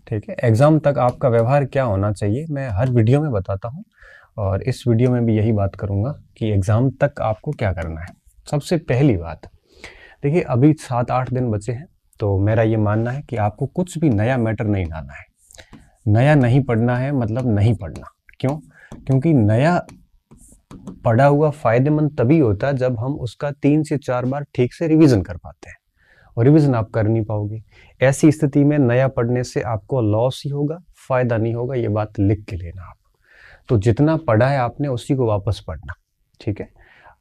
ठीक है। एग्जाम तक आपका व्यवहार क्या होना चाहिए मैं हर वीडियो में बताता हूँ, और इस वीडियो में भी यही बात करूँगा कि एग्जाम तक आपको क्या करना है। सबसे पहली बात, देखिए अभी 7-8 दिन बचे हैं, तो मेरा ये मानना है कि आपको कुछ भी नया मैटर नहीं लाना है। नया नहीं पढ़ना है मतलब नहीं पढ़ना। क्यों? क्योंकि नया पढ़ा हुआ फायदेमंद तभी होता है जब हम उसका 3 से 4 बार ठीक से रिवीजन कर पाते हैं, और रिवीजन आप कर नहीं पाओगे। ऐसी स्थिति में नया पढ़ने से आपको लॉस ही होगा, फायदा नहीं होगा। ये बात लिख के लेना आप। तो जितना पढ़ा है आपने उसी को वापस पढ़ना, ठीक है।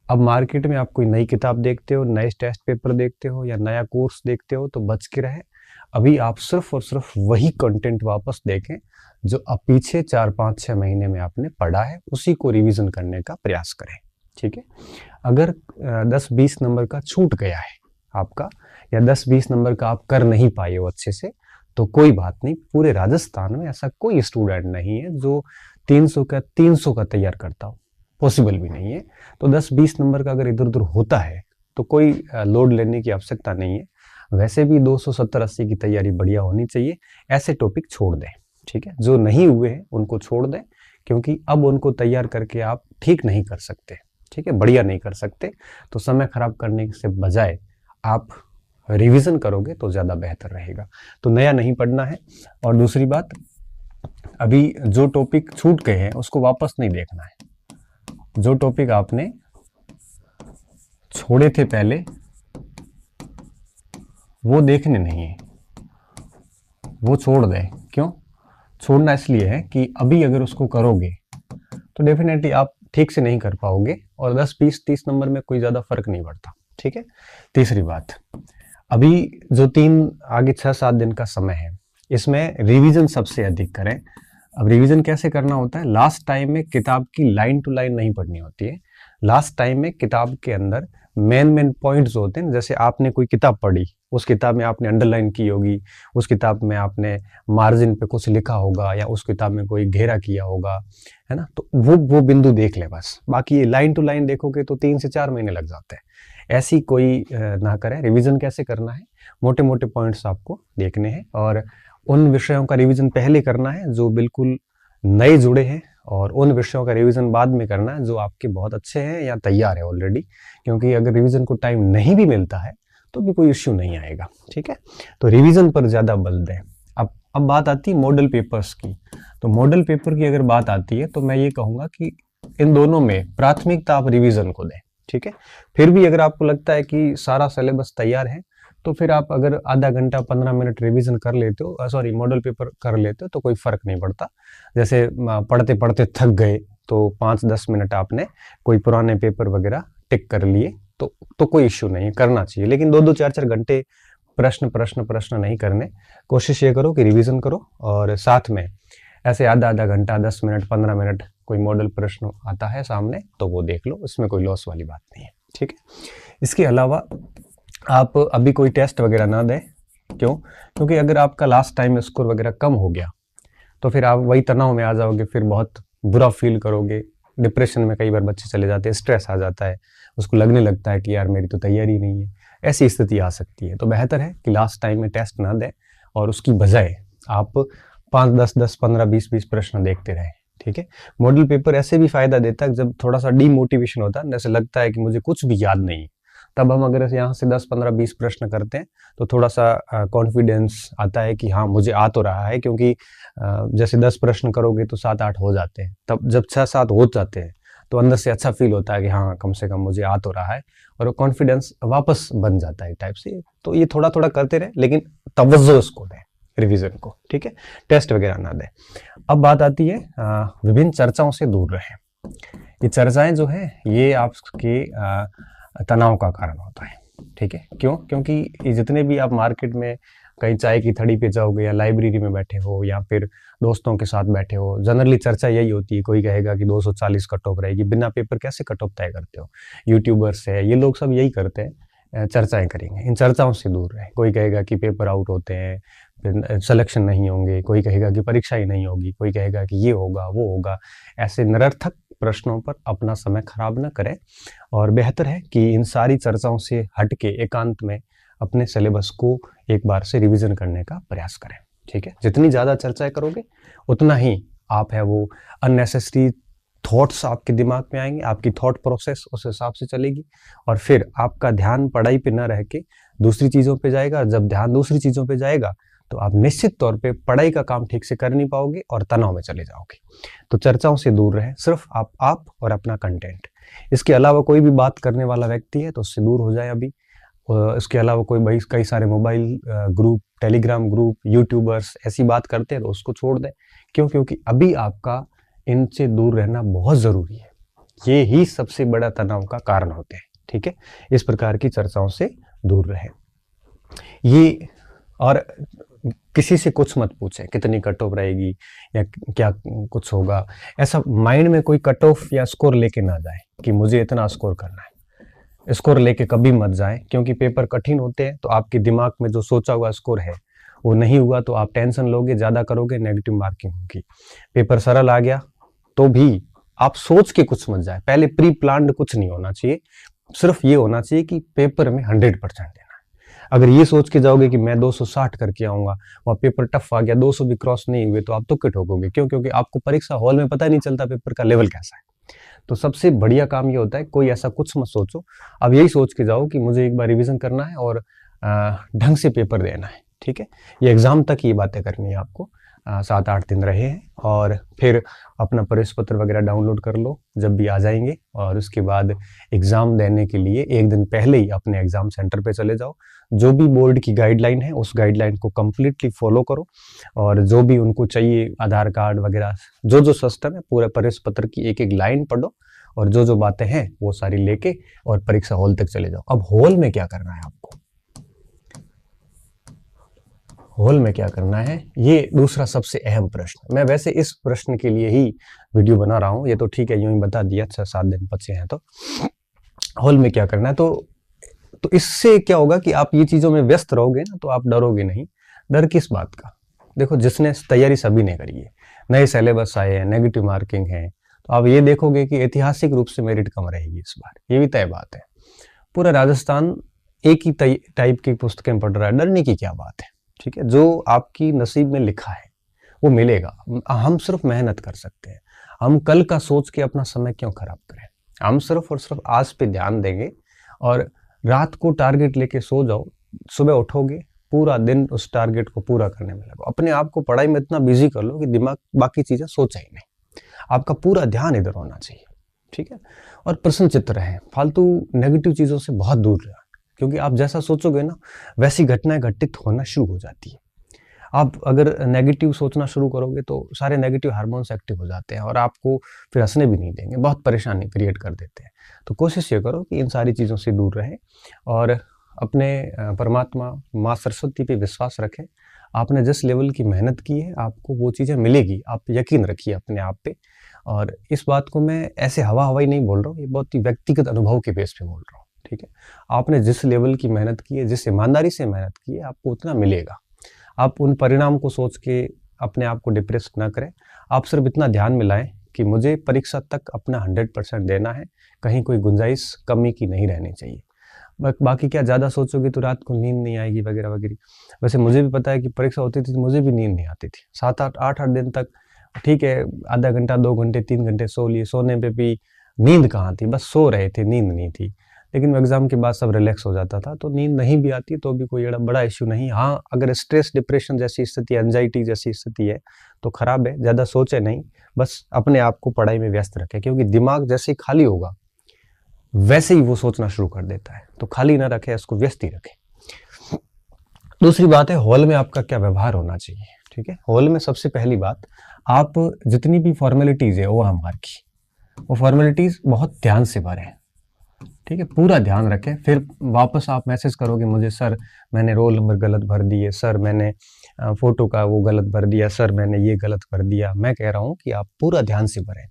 अब मार्केट में आप कोई नई किताब देखते हो, नए टेस्ट पेपर देखते हो या नया कोर्स देखते हो तो बच के रहे। अभी आप सिर्फ और सिर्फ वही कंटेंट वापस देखें जो अब पीछे 4-5-6 महीने में आपने पढ़ा है, उसी को रिवीजन करने का प्रयास करें, ठीक है। अगर 10-20 नंबर का छूट गया है आपका, या 10-20 नंबर का आप कर नहीं पाए हो अच्छे से, तो कोई बात नहीं। पूरे राजस्थान में ऐसा कोई स्टूडेंट नहीं है जो 300 का तैयार करता हो, पॉसिबल भी नहीं है। तो 10-20 नंबर का अगर इधर उधर होता है तो कोई लोड लेने की आवश्यकता नहीं है। वैसे भी 270-80 की तैयारी बढ़िया होनी चाहिए। ऐसे टॉपिक छोड़ दें, ठीक है। जो नहीं हुए हैं उनको छोड़ दें, क्योंकि अब उनको तैयार करके आप ठीक नहीं कर सकते, ठीक है, बढ़िया नहीं कर सकते। तो समय खराब करने से बजाय आप रिवीजन करोगे तो ज़्यादा बेहतर रहेगा। तो नया नहीं पढ़ना है। और दूसरी बात, अभी जो टॉपिक छूट गए हैं उसको वापस नहीं देखना है। जो टॉपिक आपने छोड़े थे पहले वो देखने नहीं है, वो छोड़ दें। क्यों छोड़ना? इसलिए है कि अभी अगर उसको करोगे तो डेफिनेटली आप ठीक से नहीं कर पाओगे, और 10-20-30 नंबर में कोई ज़्यादा फर्क नहीं पड़ता, ठीक है। तीसरी बात, अभी जो 6-7 दिन का समय है इसमें रिवीजन सबसे अधिक करें। अब रिवीजन कैसे करना होता है? लास्ट टाइम में किताब की लाइन टू लाइन नहीं पढ़नी होती है। लास्ट टाइम में किताब के अंदर मेन पॉइंट्स होते हैं। जैसे आपने कोई किताब पढ़ी, उस किताब में आपने अंडरलाइन की होगी, उस किताब में आपने मार्जिन पे कुछ लिखा होगा, या उस किताब में कोई घेरा किया होगा, है ना। तो वो बिंदु देख ले बस। बाकी लाइन टू लाइन देखोगे तो 3 से 4 महीने लग जाते हैं। ऐसी कोई ना करें। रिवीजन कैसे करना है? मोटे मोटे पॉइंट्स आपको देखने हैं, और उन विषयों का रिवीजन पहले करना है जो बिल्कुल नए जुड़े हैं, और उन विषयों का रिवीजन बाद में करना है जो आपके बहुत अच्छे हैं या तैयार है ऑलरेडी। क्योंकि अगर रिवीजन को टाइम नहीं भी मिलता है तो भी कोई इश्यू नहीं आएगा, ठीक है। तो रिवीजन पर ज़्यादा बल दें। अब बात आती है मॉडल पेपर्स की। तो मॉडल पेपर की अगर बात आती है तो मैं ये कहूँगा कि इन दोनों में प्राथमिकता आप रिवीजन को दें, ठीक है। फिर भी अगर आपको लगता है कि सारा सिलेबस तैयार है तो फिर आप अगर आधा घंटा 15 मिनट रिवीजन कर लेते हो, सॉरी मॉडल पेपर कर लेते हो, तो कोई फर्क नहीं पड़ता। जैसे पढ़ते पढ़ते थक गए तो 5-10 मिनट आपने कोई पुराने पेपर वगैरह टिक कर लिए तो कोई इश्यू नहीं है, करना चाहिए। लेकिन 2-2 4-4 घंटे प्रश्न नहीं करने। कोशिश ये करो कि रिवीजन करो, और साथ में ऐसे आधा घंटा 10 मिनट 15 मिनट कोई मॉडल प्रश्न आता है सामने तो वो देख लो, इसमें कोई लॉस वाली बात नहीं है, ठीक है। इसके अलावा आप अभी कोई टेस्ट वगैरह ना दें। क्यों? क्योंकि अगर आपका लास्ट टाइम स्कोर वगैरह कम हो गया तो फिर आप वही तनाव में आ जाओगे, फिर बहुत बुरा फील करोगे। डिप्रेशन में कई बार बच्चे चले जाते हैं, स्ट्रेस आ जाता है, उसको लगने लगता है कि यार मेरी तो तैयारी नहीं है। ऐसी स्थिति आ सकती है। तो बेहतर है कि लास्ट टाइम में टेस्ट ना दें, और उसकी बजाय आप 5-10 15-20 प्रश्न देखते रहें, ठीक है। मॉडल पेपर ऐसे भी फायदा देता है जब थोड़ा सा डीमोटिवेशन होता है, जैसे लगता है कि मुझे कुछ भी याद नहीं, तब हम अगर यहाँ से 10-15-20 प्रश्न करते हैं तो थोड़ा सा कॉन्फिडेंस आता है कि हाँ मुझे आ तो रहा है। क्योंकि जैसे 10 प्रश्न करोगे तो 7-8 हो जाते हैं, तब जब 6-7 हो जाते हैं तो अंदर से अच्छा फील होता है कि हाँ कम से कम मुझे आ तो रहा है, और कॉन्फिडेंस वापस बन जाता है टाइप से। तो ये थोड़ा थोड़ा करते रहे, लेकिन तवज्जो उसको दें रिवीजन को, ठीक है। टेस्ट वगैरह ना दें। अब बात आती है विभिन्न चर्चाओं से दूर रहें। ये चर्चाएं जो है ये आपके तनाव का कारण होता है, ठीक है। क्यों? क्योंकि ये जितने भी आप मार्केट में कहीं चाय की थड़ी पे जाओगे, या लाइब्रेरी में बैठे हो, या फिर दोस्तों के साथ बैठे हो, जनरली चर्चा यही होती है। कोई कहेगा कि 240 कट ऑफ रहेगी। बिना पेपर कैसे कट ऑफ तय करते हो? यूट्यूबर्स है, ये लोग सब यही करते हैं, चर्चाएं करेंगे। इन चर्चाओं से दूर रहे। कोई कहेगा कि पेपर आउट होते हैं, फिर सिलेक्शन नहीं होंगे, कोई कहेगा कि परीक्षा ही नहीं होगी, कोई कहेगा कि ये होगा वो होगा। ऐसे निरर्थक प्रश्नों पर अपना समय खराब न करें, और बेहतर है कि इन सारी चर्चाओं से हट के एकांत में अपने सिलेबस को एक बार से रिवीजन करने का प्रयास करें। ठीक है, जितनी ज़्यादा चर्चा करोगे उतना ही आप है वो अननेसेसरी थॉट्स आपके दिमाग में आएंगे, आपकी थॉट प्रोसेस उस हिसाब से चलेगी और फिर आपका ध्यान पढ़ाई पे ना रह के दूसरी चीज़ों पे जाएगा। जब ध्यान दूसरी चीज़ों पे जाएगा तो आप निश्चित तौर पे पढ़ाई का काम ठीक से कर नहीं पाओगे और तनाव में चले जाओगे। तो चर्चाओं से दूर रहें, सिर्फ आप और अपना कंटेंट। इसके अलावा कोई भी बात करने वाला व्यक्ति है तो उससे दूर हो जाए अभी। इसके अलावा कोई भाई कई सारे mobile group, Telegram group, YouTubers ऐसी बात करते हैं तो उसको छोड़ दें। क्यों? क्योंकि अभी आपका इनसे दूर रहना बहुत ज़रूरी है। ये ही सबसे बड़ा तनाव का कारण होते हैं। ठीक है, इस प्रकार की चर्चाओं से दूर रहें। ये और किसी से कुछ मत पूछें कितनी कट ऑफ रहेगी या क्या कुछ होगा। ऐसा माइंड में कोई कट ऑफ या स्कोर लेके ना जाए कि मुझे इतना स्कोर करना है। स्कोर लेके कभी मत जाएं, क्योंकि पेपर कठिन होते हैं तो आपके दिमाग में जो सोचा हुआ स्कोर है वो नहीं हुआ तो आप टेंशन लोगे, ज़्यादा करोगे, नेगेटिव मार्किंग होगी। पेपर सरल आ गया तो भी आप सोच के कुछ मत जाए। पहले प्री प्लान्ड कुछ नहीं होना चाहिए, सिर्फ ये होना चाहिए कि पेपर में 100% देना है। अगर ये सोच के जाओगे कि मैं 260 करके आऊंगा, वहाँ पेपर टफ आ गया, 200 भी क्रॉस नहीं हुए तो आप तो किट होगे। क्यों? क्योंकि आपको परीक्षा हॉल में पता नहीं चलता पेपर का लेवल कैसा है। तो सबसे बढ़िया काम ये होता है कोई ऐसा कुछ मत सोचो, अब यही सोच के जाओ कि मुझे एक बार रिविजन करना है और ढंग से पेपर देना है। ठीक है, ये एग्जाम तक ये बातें करनी है आपको। 7-8 दिन रहे हैं और फिर अपना प्रवेश पत्र वगैरह डाउनलोड कर लो जब भी आ जाएंगे, और उसके बाद एग्ज़ाम देने के लिए एक दिन पहले ही अपने एग्ज़ाम सेंटर पे चले जाओ। जो भी बोर्ड की गाइडलाइन है उस गाइडलाइन को कम्प्लीटली फॉलो करो और जो भी उनको चाहिए आधार कार्ड वगैरह जो जो सिस्टम है पूरे प्रवेश पत्र की एक एक लाइन पढ़ो और जो जो बातें हैं वो सारी लेके और परीक्षा हॉल तक चले जाओ। अब हॉल में क्या करना है आपको, हॉल में क्या करना है, ये दूसरा सबसे अहम प्रश्न। मैं वैसे इस प्रश्न के लिए ही वीडियो बना रहा हूँ, ये तो ठीक है यूं ही बता दिया, 6-7 दिन बचे हैं। तो हॉल में क्या करना है, तो इससे क्या होगा कि आप ये चीज़ों में व्यस्त रहोगे ना तो आप डरोगे नहीं। डर किस बात का? देखो, जिसने तैयारी सभी ने करी है, नए सिलेबस आए हैं, नेगेटिव मार्किंग है, तो आप ये देखोगे कि ऐतिहासिक रूप से मेरिट कम रहेगी इस बार, ये भी तय बात है। पूरा राजस्थान एक ही टाइप की पुस्तकें पढ़ रहा है, डरने की क्या बात है। ठीक है, जो आपकी नसीब में लिखा है वो मिलेगा। हम सिर्फ मेहनत कर सकते हैं, हम कल का सोच के अपना समय क्यों खराब करें। हम सिर्फ और सिर्फ आज पे ध्यान देंगे और रात को टारगेट लेके सो जाओ, सुबह उठोगे पूरा दिन उस टारगेट को पूरा करने में लगो। अपने आप को पढ़ाई में इतना बिजी कर लो कि दिमाग बाकी चीजें सोचा ही नहीं, आपका पूरा ध्यान इधर होना चाहिए। ठीक है, और प्रसन्नचित्त रहें, फालतू नेगेटिव चीजों से बहुत दूर रहें, क्योंकि आप जैसा सोचोगे ना वैसी घटनाएं घटित होना शुरू हो जाती है। आप अगर नेगेटिव सोचना शुरू करोगे तो सारे नेगेटिव हार्मोन्स एक्टिव हो जाते हैं और आपको फिर हंसने भी नहीं देंगे, बहुत परेशानी क्रिएट कर देते हैं। तो कोशिश ये करो कि इन सारी चीज़ों से दूर रहें और अपने परमात्मा माँ सरस्वती पे विश्वास रखें। आपने जिस लेवल की मेहनत की है आपको वो चीज़ें मिलेगी, आप यकीन रखिए अपने आप पे। और इस बात को मैं ऐसे हवाई नहीं बोल रहा हूँ, ये बहुत ही व्यक्तिगत अनुभव के बेस पे बोल रहा हूँ। ठीक है, आपने जिस लेवल की मेहनत की है, जिस ईमानदारी से मेहनत की है, आपको उतना मिलेगा। आप उन परिणाम को सोच के अपने आप को डिप्रेस ना करें, आप सिर्फ इतना ध्यान में लाएं कि मुझे परीक्षा तक अपना 100% देना है, कहीं कोई गुंजाइश कमी की नहीं रहनी चाहिए। बाकी क्या ज़्यादा सोचोगे तो रात को नींद नहीं आएगी वगैरह वगैरह। वैसे मुझे भी पता है कि परीक्षा होती थी मुझे भी नींद नहीं आती थी 7-8 दिन तक। ठीक है, आधा घंटा 2 घंटे 3 घंटे सो लिए, सोने पे भी नींद कहाँ थी, बस सो रहे थे, नींद नहीं थी। लेकिन एग्जाम के बाद सब रिलैक्स हो जाता था, तो नींद नहीं भी आती तो भी कोई बड़ा इश्यू नहीं। हाँ, अगर स्ट्रेस डिप्रेशन जैसी स्थिति, एंजाइटी जैसी स्थिति है तो खराब है, ज़्यादा सोचे नहीं, बस अपने आप को पढ़ाई में व्यस्त रखें, क्योंकि दिमाग जैसे ही खाली होगा वैसे ही वो सोचना शुरू कर देता है। तो खाली ना रखें, इसको व्यस्त ही रखें। दूसरी बात है हॉल में आपका क्या व्यवहार होना चाहिए। ठीक है, हॉल में सबसे पहली बात, आप जितनी भी फॉर्मेलिटीज़ है OMR की, वो फॉर्मेलिटीज़ बहुत ध्यान से भरें। ठीक है, पूरा ध्यान रखें। फिर वापस आप मैसेज करोगे मुझे, सर मैंने रोल नंबर गलत भर दिए, सर मैंने फोटो का वो गलत भर दिया, सर मैंने ये गलत भर दिया। मैं कह रहा हूँ कि आप पूरा ध्यान से भरें,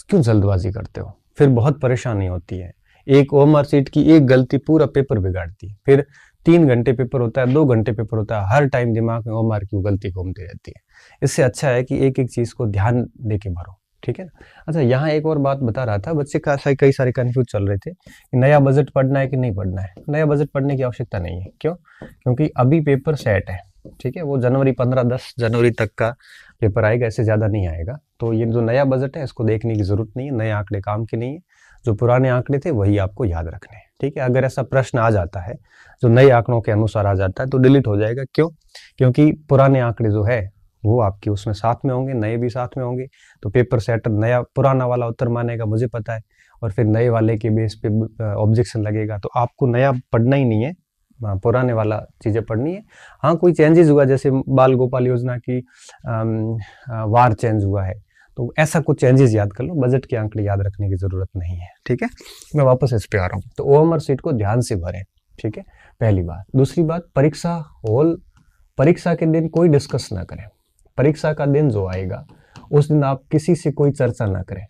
क्यों जल्दबाजी करते हो, फिर बहुत परेशानी होती है। एक OMR सीट की एक गलती पूरा पेपर बिगाड़ती है। फिर 3 घंटे पेपर होता है, 2 घंटे पेपर होता है, हर टाइम दिमाग में OMR की गलती घूमती रहती है। इससे अच्छा है कि एक एक चीज़ को ध्यान दे के भरो। ठीक है ना। अच्छा, यहाँ एक और बात बता रहा था, बच्चे कई सारे कन्फ्यूज चल रहे थे कि नया बजट पढ़ना है कि नहीं पढ़ना है। नया बजट पढ़ने की आवश्यकता नहीं है। क्यों? क्योंकि अभी पेपर सेट है, ठीक है, वो जनवरी 15-10 जनवरी तक का पेपर आएगा, इससे ज़्यादा नहीं आएगा। तो ये जो नया बजट है इसको देखने की ज़रूरत नहीं है, नए आंकड़े काम के नहीं है, जो पुराने आंकड़े थे वही आपको याद रखने हैं। ठीक है, अगर ऐसा प्रश्न आ जाता है जो नए आंकड़ों के अनुसार आ जाता है तो डिलीट हो जाएगा। क्यों? क्योंकि पुराने आंकड़े जो है वो आपके उसमें साथ में होंगे, नए भी साथ में होंगे, तो पेपर सेटर नया पुराना वाला उत्तर मानेगा, मुझे पता है, और फिर नए वाले के बेस पे ऑब्जेक्शन लगेगा। तो आपको नया पढ़ना ही नहीं है, पुराने वाला चीज़ें पढ़नी है। हाँ, कोई चेंजेस हुआ, जैसे बाल गोपाल योजना की वार चेंज हुआ है, तो ऐसा कुछ चेंजेस याद कर लो, बजट के आंकड़े याद रखने की जरूरत नहीं है। ठीक है, मैं वापस इस पे आ रहा हूँ। तो ओएमआर शीट को ध्यान से भरें। ठीक है, पहली बात। दूसरी बात, परीक्षा हॉल, परीक्षा के दिन कोई डिस्कस ना करें। परीक्षा का दिन जो आएगा उस दिन आप किसी से कोई चर्चा ना करें,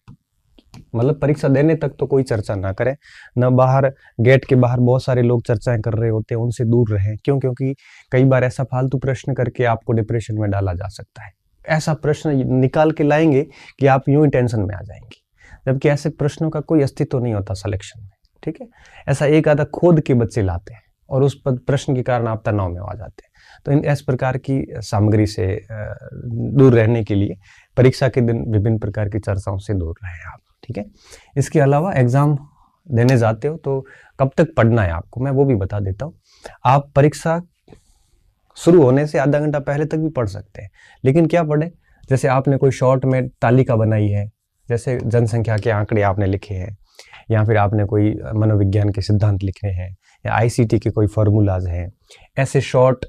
मतलब परीक्षा देने तक तो कोई चर्चा ना करें, न बाहर गेट के बाहर बहुत सारे लोग चर्चाएं कर रहे होते हैं, उनसे दूर रहें। क्यों? क्योंकि कई बार ऐसा फालतू प्रश्न करके आपको डिप्रेशन में डाला जा सकता है। ऐसा प्रश्न निकाल के लाएंगे कि आप यूं ही टेंशन में आ जाएंगे, जबकि ऐसे प्रश्नों का कोई अस्तित्व नहीं होता सिलेक्शन में। ठीक है, ऐसा एक आधा खोद के बच्चे लाते हैं और उस प्रश्न के कारण आप तनाव में आ जाते हैं। तो इस प्रकार की सामग्री से दूर रहने के लिए परीक्षा के दिन विभिन्न प्रकार की चर्चाओं से दूर रहें आप। ठीक है, इसके अलावा एग्जाम देने जाते हो तो कब तक पढ़ना है आपको, मैं वो भी बता देता हूँ। आप परीक्षा शुरू होने से आधा घंटा पहले तक भी पढ़ सकते हैं, लेकिन क्या पढ़े? जैसे आपने कोई शॉर्ट में तालिका बनाई है, जैसे जनसंख्या के आंकड़े आपने लिखे हैं, या फिर आपने कोई मनोविज्ञान के सिद्धांत लिखे हैं, या आईसीटी के कोई फार्मूलाज हैं, ऐसे शॉर्ट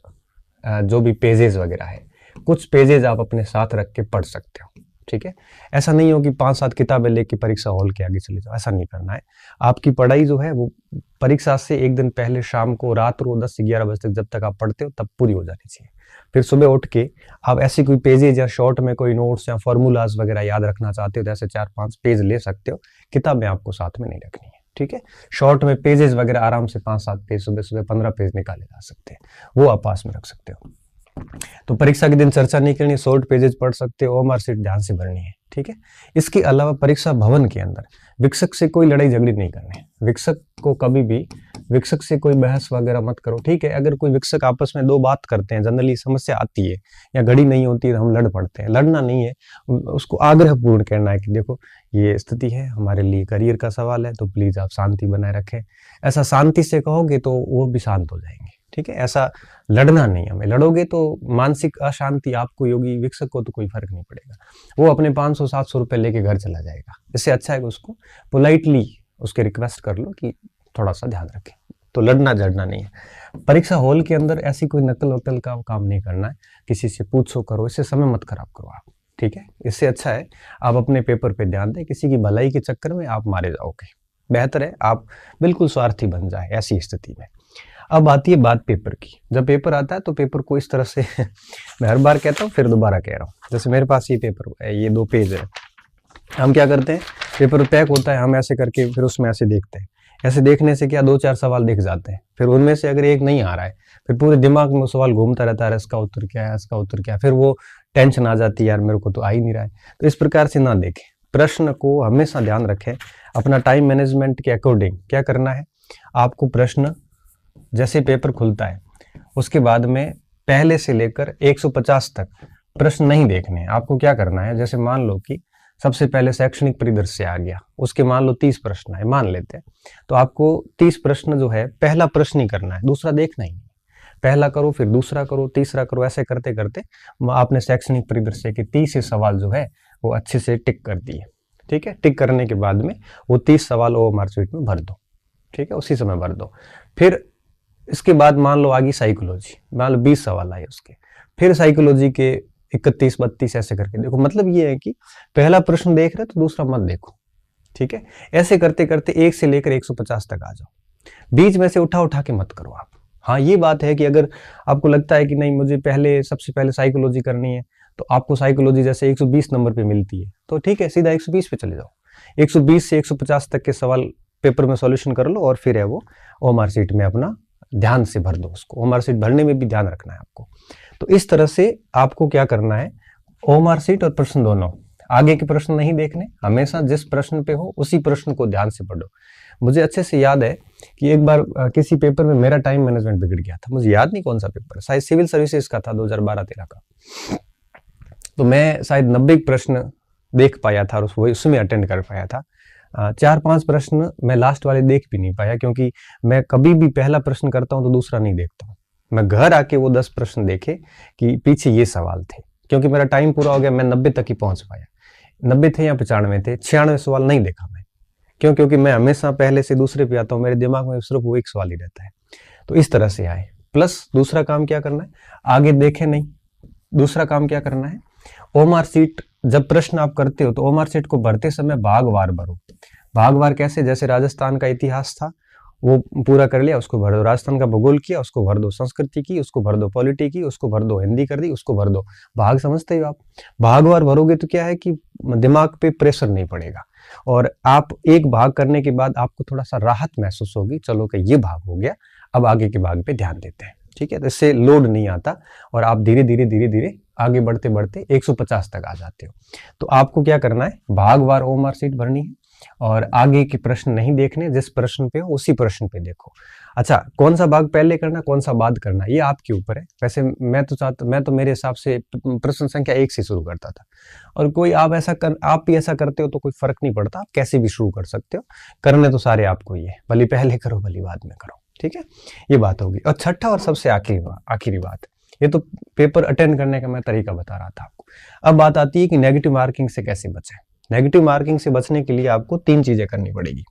जो भी पेजेस वगैरह है, कुछ पेजेस आप अपने साथ रख के पढ़ सकते हो। ठीक है, ऐसा नहीं हो कि 5-7 किताबें लेके परीक्षा हॉल के आगे चले जाओ, ऐसा नहीं करना है। आपकी पढ़ाई जो है वो परीक्षा से एक दिन पहले शाम को, रात को 10 से 11 बजे तक जब तक आप पढ़ते हो तब पूरी हो जानी चाहिए। फिर सुबह उठ के आप ऐसी कोई पेजेज या शॉर्ट में कोई नोट्स या फॉर्मूलाज वगैरह याद रखना चाहते हो तो ऐसे 4-5 पेज ले सकते हो, किताबें आपको साथ में नहीं रखनी है। ठीक है, शॉर्ट में पेजेस वगैरह आराम से 5-7 पेज, सुबह सुबह 15 पेज निकाले जा सकते हैं, वो आप पास में रख सकते हो। तो परीक्षा के दिन चर्चा नहीं करनी, शॉर्ट पेजेस पढ़ सकते हो, ओएमआर शीट ध्यान से भरनी है। ठीक है, इसके अलावा परीक्षा भवन के अंदर विक्षक से कोई लड़ाई झगड़ी नहीं करनी। विक्षक को कभी भी, विक्षक से कोई बहस वगैरह मत करो। ठीक है, अगर कोई विक्षक आपस में दो बात करते हैं, जनरली समस्या आती है या घड़ी नहीं होती है तो हम लड़ पड़ते हैं। लड़ना नहीं है, उसको आग्रहपूर्ण कहना है कि देखो ये स्थिति है, हमारे लिए करियर का सवाल है, तो प्लीज आप शांति बनाए रखें। ऐसा शांति से कहोगे तो वो भी शांत हो जाएंगे। ठीक है, ऐसा लड़ना नहीं, हमें लड़ोगे तो मानसिक अशांति आपको होगी, विक्षक को तो कोई फर्क नहीं पड़ेगा, वो अपने 500-700 रुपए लेके घर चला जाएगा। इससे अच्छा है कि उसको पोलाइटली उसके रिक्वेस्ट कर लो कि थोड़ा सा ध्यान रखें। तो लड़ना झड़ना नहीं है। परीक्षा हॉल के अंदर ऐसी कोई नकल वकल का काम नहीं करना है, किसी से पूछो करो, इससे समय मत खराब करो आप। ठीक है, इससे अच्छा है आप अपने पेपर पे ध्यान दें, किसी की भलाई के चक्कर में आप मारे जाओगे। बेहतर है आप बिल्कुल स्वार्थी बन जाए ऐसी स्थिति में। अब आती है बात पेपर की। जब पेपर आता है तो पेपर को इस तरह से मैं हर बार कहता हूँ फिर दोबारा कह रहा हूँ, जैसे मेरे पास ये पेपर है, ये 2 पेज है, हम क्या करते हैं, पेपर पैक होता है, हम ऐसे करके फिर उसमें ऐसे देखते हैं। ऐसे देखने से क्या 2-4 सवाल दिख जाते हैं, फिर उनमें से अगर एक नहीं आ रहा है फिर पूरे दिमाग में वो सवाल घूमता रहता है, इसका उत्तर क्या है, इसका उत्तर क्या है, फिर वो टेंशन आ जाती है, यार मेरे को तो आ ही नहीं रहा है। तो इस प्रकार से ना देखें, प्रश्न को हमेशा ध्यान रखें, अपना टाइम मैनेजमेंट के अकॉर्डिंग क्या करना है आपको। प्रश्न जैसे पेपर खुलता है उसके बाद में पहले से लेकर 150 तक प्रश्न नहीं देखने हैं। आपको क्या करना है, जैसे मान लो कि सबसे पहले शैक्षणिक परिदृश्य आ गया, उसके मान लो 30 प्रश्न है, मान लेते हैं, तो आपको 30 प्रश्न जो है पहला प्रश्न ही करना है, दूसरा देखना ही नहीं। पहला करो, फिर दूसरा करो, तीसरा करो, ऐसे करते करते आपने शैक्षणिक परिदृश्य के 30 सवाल जो है वो अच्छे से टिक कर दिए। ठीक है, टिक करने के बाद में वो 30 सवाल ओएमआर शीट में भर दो। ठीक है, उसी समय भर दो। फिर इसके बाद मान लो आगे साइकोलॉजी, मान लो 20 सवाल आए उसके, फिर साइकोलॉजी के 31-32 ऐसे करके देखो। मतलब ये है कि पहला प्रश्न देख रहे तो दूसरा मत देखो। ठीक है, ऐसे करते करते 1 से लेकर 150 तक आ जाओ, बीच में से उठा उठा के मत करो आप। हाँ, ये बात है कि अगर आपको लगता है कि नहीं मुझे सबसे पहले साइकोलॉजी करनी है, तो आपको साइकोलॉजी जैसे 120 नंबर पे मिलती है तो ठीक है, सीधा 120 पे चले जाओ। 120 से 150 तक के सवाल पेपर में सॉल्यूशन कर लो और फिर है वो ओएमआर शीट में अपना ध्यान से भर दो उसको। ओएमआर शीट भरने में भी ध्यान रखना है आपको। तो इस तरह से आपको क्या करना है, ओएमआर शीट और प्रश्न दोनों, आगे के प्रश्न नहीं देखने, हमेशा जिस प्रश्न पे हो उसी प्रश्न को ध्यान से पढ़ो। मुझे अच्छे से याद है कि एक बार किसी पेपर में मेरा टाइम मैनेजमेंट बिगड़ गया था, मुझे याद नहीं कौन सा पेपर, शायद सिविल सर्विसेज का था 2012-13 का। तो मैं शायद 90 प्रश्न देख पाया था और उसमें अटेंड कर पाया था। 4-5 प्रश्न मैं लास्ट वाले देख भी नहीं पाया, क्योंकि मैं कभी भी पहला प्रश्न करता हूं तो दूसरा नहीं देखता हूं। मैं घर आके वो 10 प्रश्न देखे कि पीछे ये सवाल थे, क्योंकि मेरा टाइम पूरा हो गया, मैं 90 तक ही पहुंच पाया। 90 थे या 95 थे, 96 सवाल नहीं देखा मैं। क्यों? क्योंकि मैं हमेशा पहले से दूसरे पे आता हूँ, मेरे दिमाग में सिर्फ वो एक सवाल ही रहता है। तो इस तरह से आए। प्लस दूसरा काम क्या करना है, आगे देखे नहीं। दूसरा काम क्या करना है, ओएमआर शीट जब प्रश्न आप करते हो तो ओएमआर शीट को भरते समय भागवार भरो। भागवार कैसे? जैसे राजस्थान का इतिहास था वो पूरा कर लिया, उसको भर दो। राजस्थान का भूगोल किया, उसको भर दो। संस्कृति की, उसको भर दो। पॉलिटी की, उसको भर दो। हिंदी कर दी, उसको भर दो। भाग समझते हो आप? भागवार भरोगे तो क्या है कि दिमाग पे प्रेशर नहीं पड़ेगा और आप एक भाग करने के बाद आपको थोड़ा सा राहत महसूस होगी, चलो कि ये भाग हो गया, अब आगे के भाग पे ध्यान देते हैं। ठीक है, तो इससे लोड नहीं आता और आप धीरे धीरे आगे बढ़ते बढ़ते 150 तक आ जाते हो। तो आपको क्या करना है, भागवार ओएमआर शीट भरनी है और आगे के प्रश्न नहीं देखने, जिस प्रश्न पे हो उसी प्रश्न पे देखो। अच्छा, कौन सा भाग पहले करना, कौन सा बाद करना, ये आपके ऊपर है। वैसे मैं तो मेरे हिसाब से प्रश्न संख्या 1 से शुरू करता था, और कोई आप भी ऐसा करते हो तो कोई फर्क नहीं पड़ता, आप कैसे भी शुरू कर सकते हो। करने तो सारे आपको ही है, भले पहले करो भले बाद में करो। ठीक है, ये बात होगी। और छठा और सबसे आखिरी बात, ये तो पेपर अटेंड करने का मैं तरीका बता रहा था आपको। अब बात आती है कि नेगेटिव मार्किंग से कैसे बचें। नेगेटिव मार्किंग से बचने के लिए आपको 3 चीजें करनी पड़ेगी।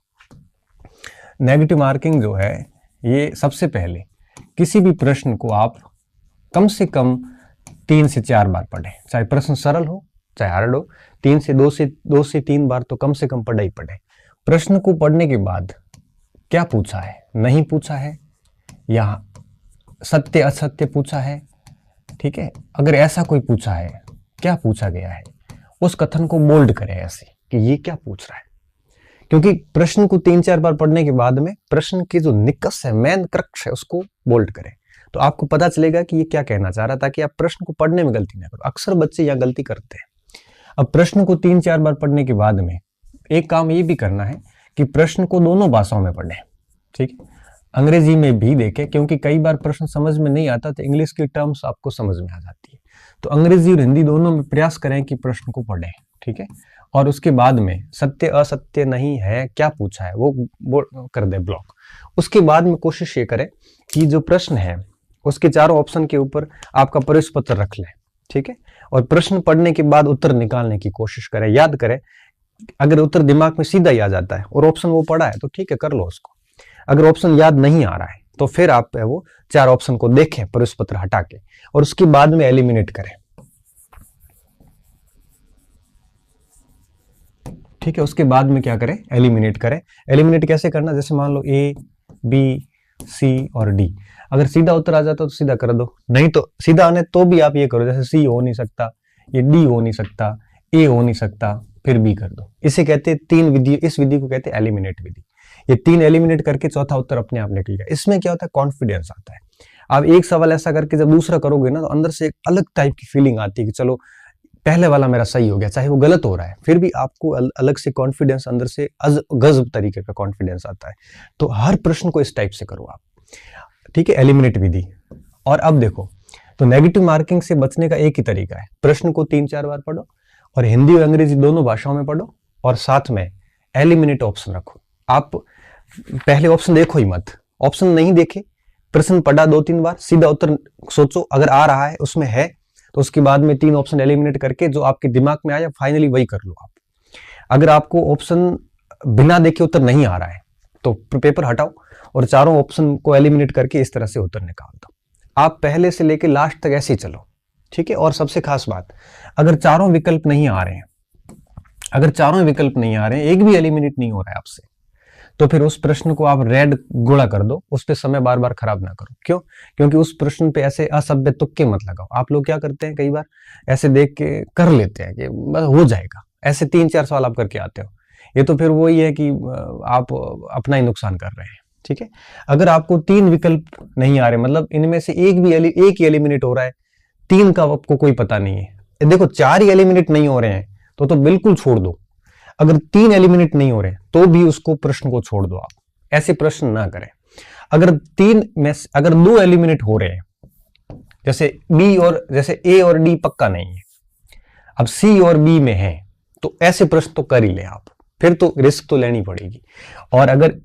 नेगेटिव मार्किंग जो है, ये सबसे पहले किसी भी प्रश्न को आप कम से कम 3 से 4 बार पढ़ें, चाहे प्रश्न सरल हो चाहे हार्ड हो। 2 से 3 बार तो कम से कम पढ़े ही पढ़े। प्रश्न को पढ़ने के बाद क्या पूछा है, नहीं पूछा है, या सत्य असत्य पूछा है, ठीक है, अगर ऐसा कोई पूछा है, क्या पूछा गया है, उस कथन को बोल्ड करें ऐसे कि ये क्या पूछ रहा है। क्योंकि प्रश्न को 3-4 बार पढ़ने के बाद में प्रश्न की जो निकष है, मेन क्रक्ष है, उसको बोल्ड करें, तो आपको पता चलेगा कि ये क्या कहना चाह रहा था, ताकि आप प्रश्न को पढ़ने में गलती ना करो। अक्सर बच्चे यहाँ गलती करते हैं। अब प्रश्न को 3-4 बार पढ़ने के बाद में एक काम ये भी करना है कि प्रश्न को दोनों भाषाओं में पढ़ें। ठीक है, अंग्रेजी में भी देखें, क्योंकि कई बार प्रश्न समझ में नहीं आता तो इंग्लिश की टर्म्स आपको समझ में आ जाती है। तो अंग्रेजी और हिंदी दोनों में प्रयास करें कि प्रश्न को पढ़ें। ठीक है, और उसके बाद में सत्य असत्य नहीं है, क्या पूछा है वो कर दे ब्लॉक। उसके बाद में कोशिश ये करें कि जो प्रश्न है उसके चारों ऑप्शन के ऊपर आपका प्रवेश पत्र रख लें। ठीक है, और प्रश्न पढ़ने के बाद उत्तर निकालने की कोशिश करें। याद करें, अगर उत्तर दिमाग में सीधा ही आ जाता है और ऑप्शन वो पढ़ा है तो ठीक है, कर लो उसको। अगर ऑप्शन याद नहीं आ रहा है तो फिर आप वो 4 ऑप्शन को देखें प्रवेश पत्र हटा के, और उसके बाद में एलिमिनेट करें। ठीक है, उसके बाद में क्या करें, एलिमिनेट करें। एलिमिनेट कैसे करना, जैसे मान लो A, B, C और D, अगर सीधा उत्तर आ जाता तो सीधा कर दो, नहीं तो सीधा आने तो भी आप ये करो, जैसे C हो नहीं सकता, ये D हो नहीं सकता, A हो नहीं सकता, फिर B कर दो। इसे कहते हैं 3 विधि, इस विधि को कहते हैं एलिमिनेट विधि। ये 3 एलिमिनेट करके चौथा उत्तर अपने आप निकल गया। इसमें क्या होता है, कॉन्फिडेंस आता है। आप एक सवाल ऐसा करके जब दूसरा करोगे ना, तो अंदर से एक अलग टाइप की फीलिंग आती है कि चलो पहले वाला मेरा सही हो गया, चाहे वो गलत हो रहा है, फिर भी आपको अलग से कॉन्फिडेंस, अंदर से गजब तरीके का कॉन्फिडेंस आता है। तो हर प्रश्न को इस टाइप से करो आप। ठीक है, एलिमिनेट विधि। और अब देखो, तो नेगेटिव मार्किंग से बचने का एक ही तरीका है, प्रश्न को 3-4 बार पढ़ो और हिंदी और अंग्रेजी दोनों भाषाओं में पढ़ो, और साथ में एलिमिनेट ऑप्शन रखो। आप पहले ऑप्शन देखो ही मत, ऑप्शन नहीं देखे, प्रश्न पढ़ा 2-3 बार, सीधा उत्तर सोचो, अगर आ रहा है उसमें है तो उसके बाद में 3 ऑप्शन एलिमिनेट करके जो आपके दिमाग में आया फाइनली वही कर लो आप। अगर आपको ऑप्शन बिना देखे उत्तर नहीं आ रहा है तो पेपर हटाओ और चारों ऑप्शन को एलिमिनेट करके इस तरह से उत्तर निकाल दो। आप पहले से लेके लास्ट तक ऐसे ही चलो। ठीक है, और सबसे खास बात, अगर चारों विकल्प नहीं आ रहे हैं, एक भी एलिमिनेट नहीं हो रहा है आपसे, तो फिर उस प्रश्न को आप रेड गोला कर दो, उस पर समय बार बार खराब ना करो। क्यों? क्योंकि उस प्रश्न पे ऐसे असभ्य तुक्के मत लगाओ। आप लोग क्या करते हैं, कई बार ऐसे देख के कर लेते हैं कि बस हो जाएगा, ऐसे 3-4 सवाल आप करके आते हो। ये तो फिर वही है कि आप अपना ही नुकसान कर रहे हैं। ठीक है, अगर आपको 3 विकल्प नहीं आ रहे, मतलब इनमें से एक ही एलिमिनेट हो रहा है, 3 का आपको कोई पता नहीं है, देखो 4 ही एलिमिनेट नहीं हो रहे हैं तो बिल्कुल छोड़ दो। अगर 3 एलिमिनेट नहीं हो रहे तो भी उसको प्रश्न को छोड़ दो आप, ऐसे प्रश्न ना करें। अगर 2 एलिमिनेट हो रहे हैं, जैसे ए और डी पक्का नहीं है, अब सी और बी में है, तो ऐसे प्रश्न तो कर ही ले आप, फिर तो रिस्क तो लेनी पड़ेगी। और अगर